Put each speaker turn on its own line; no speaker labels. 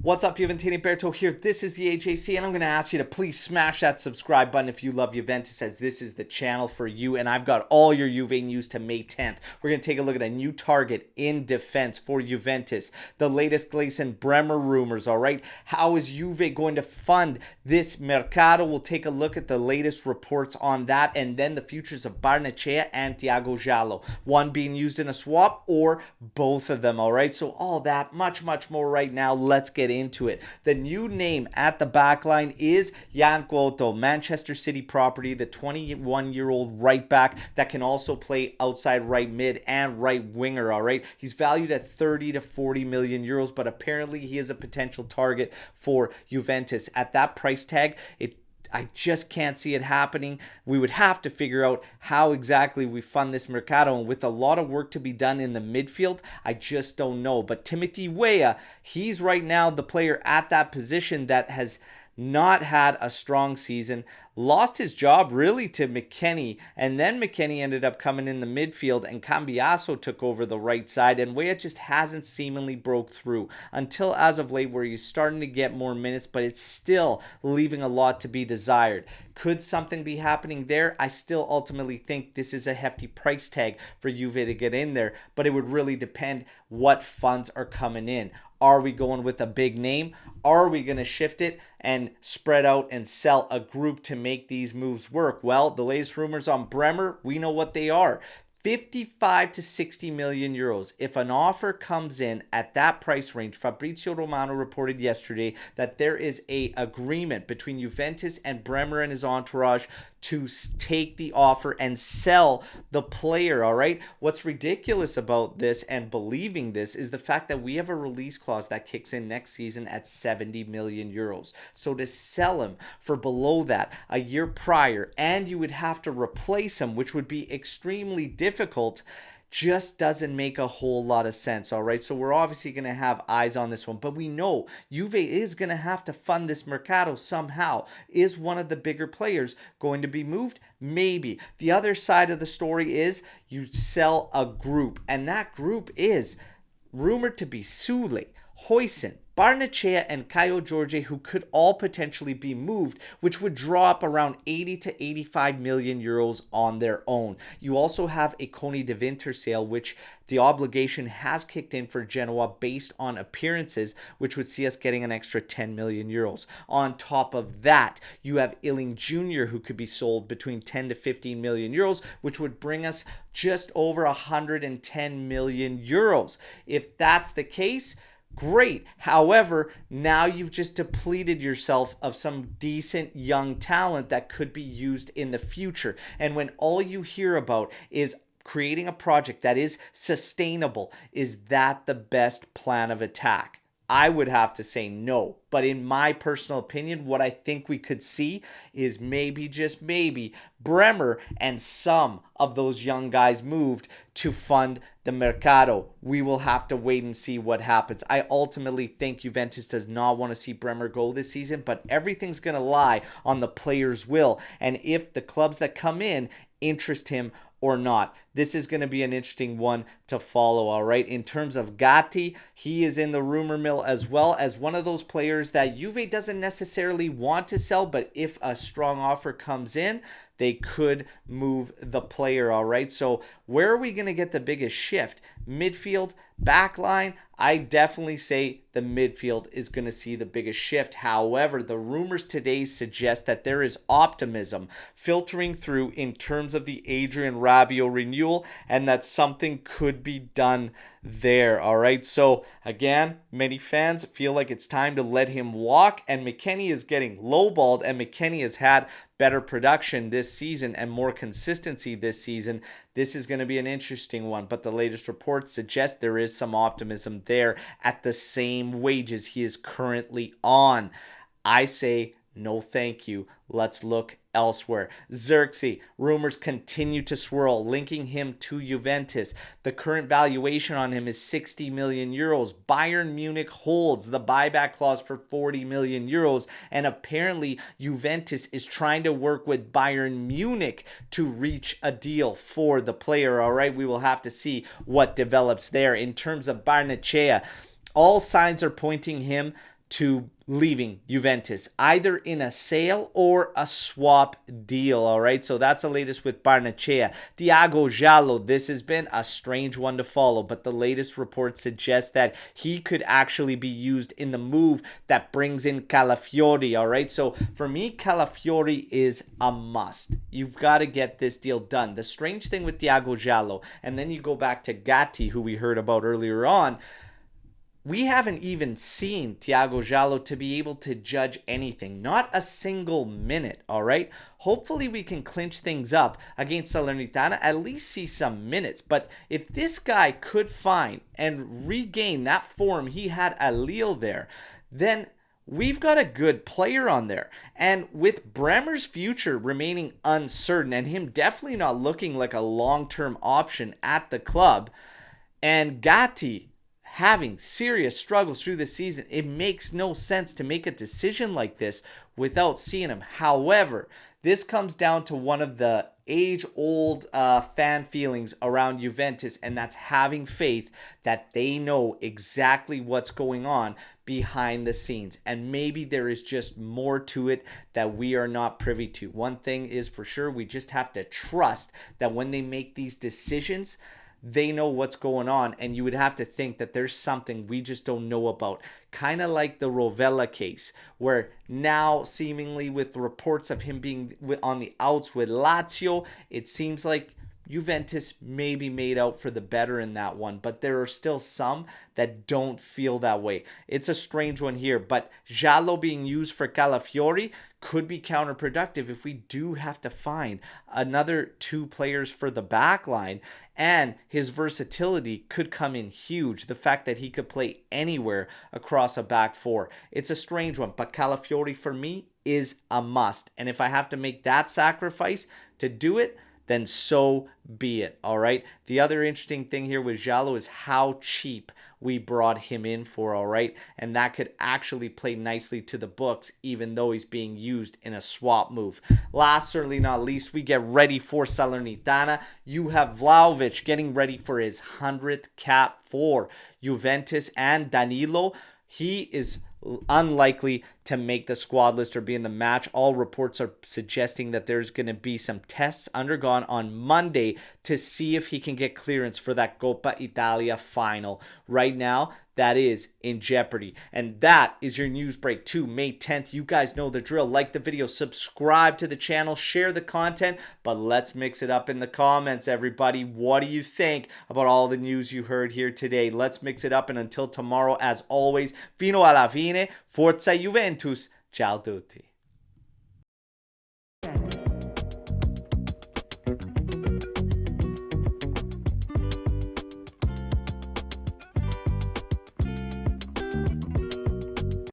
What's up, Juventini? Alberto here. This is the AJC, and I'm going to ask you to please smash that subscribe button if you love Juventus, as this is the channel for you, and I've got all your Juve news to May 10th. We're going to take a look at a new target in defense for Juventus, the latest Gleason Bremer rumors, all right? How is Juve going to fund this mercado? We'll take a look at the latest reports on that, and then the futures of Baracha and Jallo, one being used in a swap or both of them, all right? So all that, much more right now. Let's get into it. The new name at the back line is Jan Couto, Manchester City property, the 21-year-old right back that can also play outside right mid and right winger, all right? He's valued at 30 to 40 million euros, but apparently he is a potential target for Juventus. At that price tag, I just can't see it happening. We would have to figure out how exactly we fund this mercado, and with a lot of work to be done in the midfield, I just don't know. But Timothy Weah, he's right now the player at that position that has not had a strong season, lost his job really to McKennie, and then McKennie ended up coming in the midfield and Cambiaso took over the right side, and Weah just hasn't seemingly broke through until as of late, where he's starting to get more minutes, but it's still leaving a lot to be desired. Could something be happening there? I still ultimately think this is a hefty price tag for Juve to get in there, but it would really depend what funds are coming in. Are we going with a big name? Are we going to shift it and spread out and sell a group to make these moves work? Well, the latest rumors on Bremer, we know what they are. 55 to 60 million euros. If an offer comes in at that price range, Fabrizio Romano reported yesterday that there is a agreement between Juventus and Bremer and his entourage to take the offer and sell the player, all right? What's ridiculous about this and believing this is the fact that we have a release clause that kicks in next season at 70 million euros. So to sell him for below that a year prior, and you would have to replace him, which would be extremely difficult, just doesn't make a whole lot of sense, all right? So we're obviously going to have eyes on this one, but we know Juve is going to have to fund this mercado somehow. Is one of the bigger players going to be moved? Maybe. The other side of the story is you sell a group, and that group is rumored to be Sule, Huijsen, Barnechea, and Caio Jorge, who could all potentially be moved, which would draw up around 80 to 85 million euros on their own. You also have a Coni de Winter sale, which the obligation has kicked in for Genoa based on appearances, which would see us getting an extra 10 million euros. On top of that, you have Illing Jr., who could be sold between 10 to 15 million euros, which would bring us just over 110 million euros. If that's the case, great. However, now you've just depleted yourself of some decent young talent that could be used in the future. And when all you hear about is creating a project that is sustainable, is that the best plan of attack? I would have to say no. But in my personal opinion, what I think we could see is maybe, just maybe, Bremer and some of those young guys moved to fund the mercado. We will have to wait and see what happens. I ultimately think Juventus does not want to see Bremer go this season, but everything's going to lie on the player's will and if the clubs that come in interest him or not. This is going to be an interesting one to follow, all right? In terms of Gatti, he is in the rumor mill as well as one of those players that Juve doesn't necessarily want to sell, but if a strong offer comes in, they could move the player, all right? So where are we going to get the biggest shift? Midfield, backline? I definitely say the midfield is going to see the biggest shift. However, the rumors today suggest that there is optimism filtering through in terms of the Adrian Rabiot renewal, and that something could be done there, all right? So again, many fans feel like it's time to let him walk, and McKennie is getting lowballed, and McKennie has had better production this season and more consistency this season. This is going to be an interesting one, but the latest reports suggest there is some optimism there at the same wages he is currently on. I say no thank you. Let's look elsewhere. Xerxes, rumors continue to swirl, linking him to Juventus. The current valuation on him is 60 million euros. Bayern Munich holds the buyback clause for 40 million euros, and apparently Juventus is trying to work with Bayern Munich to reach a deal for the player. All right, we will have to see what develops there. In terms of Barnechea, all signs are pointing him to leaving Juventus, either in a sale or a swap deal. All right, so that's the latest with Baracha. Jallo, this has been a strange one to follow, but the latest reports suggest that he could actually be used in the move that brings in Calafiori. All right, so for me, Calafiori is a must. You've got to get this deal done. The strange thing with Jallo, and then you go back to Gatti, who we heard about earlier on, we haven't even seen Jallo to be able to judge anything. Not a single minute, all right? Hopefully we can clinch things up against Salernitana, at least see some minutes. But if this guy could find and regain that form he had at Lille there, then we've got a good player on there. And with Bremer's future remaining uncertain and him definitely not looking like a long-term option at the club, and Gatti having serious struggles through the season, it makes no sense to make a decision like this without seeing him. However, this comes down to one of the age-old fan feelings around Juventus, and that's having faith that they know exactly what's going on behind the scenes. And maybe there is just more to it that we are not privy to. One thing is for sure, we just have to trust that when they make these decisions, they know what's going on, and you would have to think that there's something we just don't know about. Kind of like the Rovella case, where now seemingly with reports of him being on the outs with Lazio, it seems like Juventus may be made out for the better in that one, but there are still some that don't feel that way. It's a strange one here, but Jallo being used for Calafiori could be counterproductive if we do have to find another two players for the back line, and his versatility could come in huge. The fact that he could play anywhere across a back four. It's a strange one, but Calafiori for me is a must. And if I have to make that sacrifice to do it, then so be it, all right? The other interesting thing here with Jallo is how cheap we brought him in for, all right? And that could actually play nicely to the books, even though he's being used in a swap move. Last, certainly not least, we get ready for Salernitana. You have Vlahovic getting ready for his 100th cap for Juventus, and Danilo, he is unlikely to make the squad list or be in the match. All reports are suggesting that there's going to be some tests undergone on Monday to see if he can get clearance for that Coppa Italia final. Right now, that is in jeopardy. And that is your news break to May 10th. You guys know the drill. Like the video, subscribe to the channel, share the content, but let's mix it up in the comments, everybody. What do you think about all the news you heard here today? Let's mix it up, and until tomorrow, as always, fino alla fine, forza Juventus. Ciao a tutti.